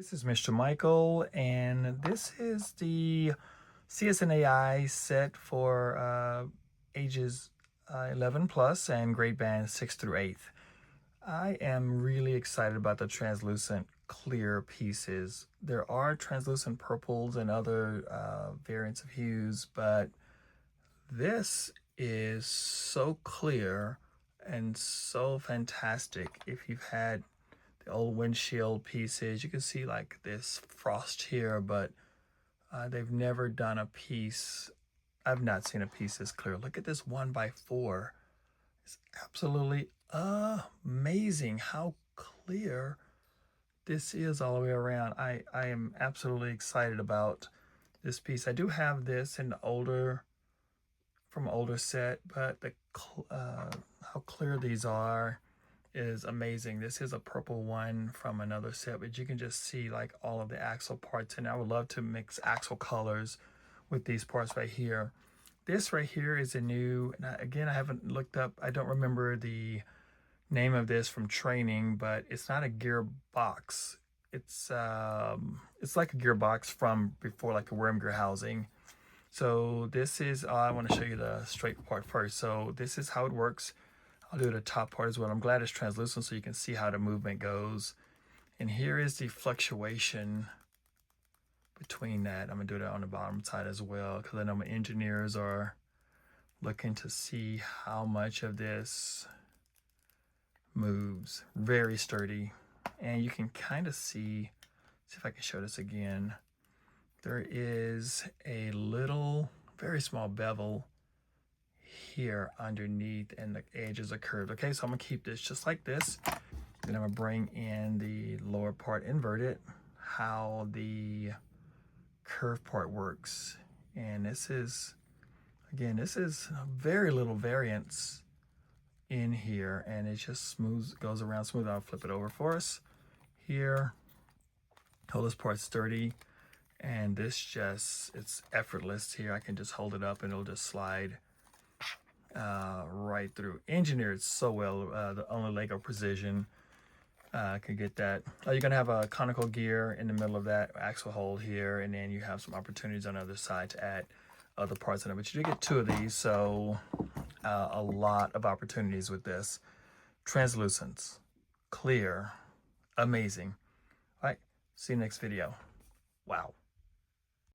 This is Mr. Michael, and this is the CSNAI set for ages 11 plus and grade band 6th through 8th. I am really excited about the translucent clear pieces. There are translucent purples and other variants of hues, but this is so clear and so fantastic. If you've had the old windshield pieces, you can see like this frost here, but they've never done a piece. I've not seen a piece this clear. Look at this 1x4. It's absolutely amazing how clear this is all the way around. I am absolutely excited about this piece. I do have this in the from older set, but the how clear these are is amazing. This is a purple one from another set, but you can just see like all of the axle parts, and I would love to mix axle colors with these parts right here. This right here is a new, and again, I haven't looked up, I don't remember the name of this from training, but it's not a gearbox. It's like a gearbox from before, like a worm gear housing. So this is, I want to show you the straight part first. So this is how it works. I'll do the top part as well. I'm glad it's translucent so you can see how the movement goes. And here is the fluctuation between that. I'm gonna do that on the bottom side as well, because I know my engineers are looking to see how much of this moves. Very sturdy. And you can kind of see if I can show this again. There is a little, very small bevel here underneath, and the edges are curved. Okay, so I'm gonna keep this just like this. Then I'm gonna bring in the lower part inverted, how the curve part works. And this is, again, this is very little variance in here, and it just smooth, goes around smooth. I'll flip it over for us here. Hold this part sturdy, and this just, it's effortless here. I can just hold it up and it'll just slide right through. Engineered so well. The only Lego Precision can get that. You're gonna have a conical gear in the middle of that axle hole here, and then you have some opportunities on the other side to add other parts in it. But you do get two of these, so a lot of opportunities with this. Translucence, clear, amazing. All right, see you next video. Wow.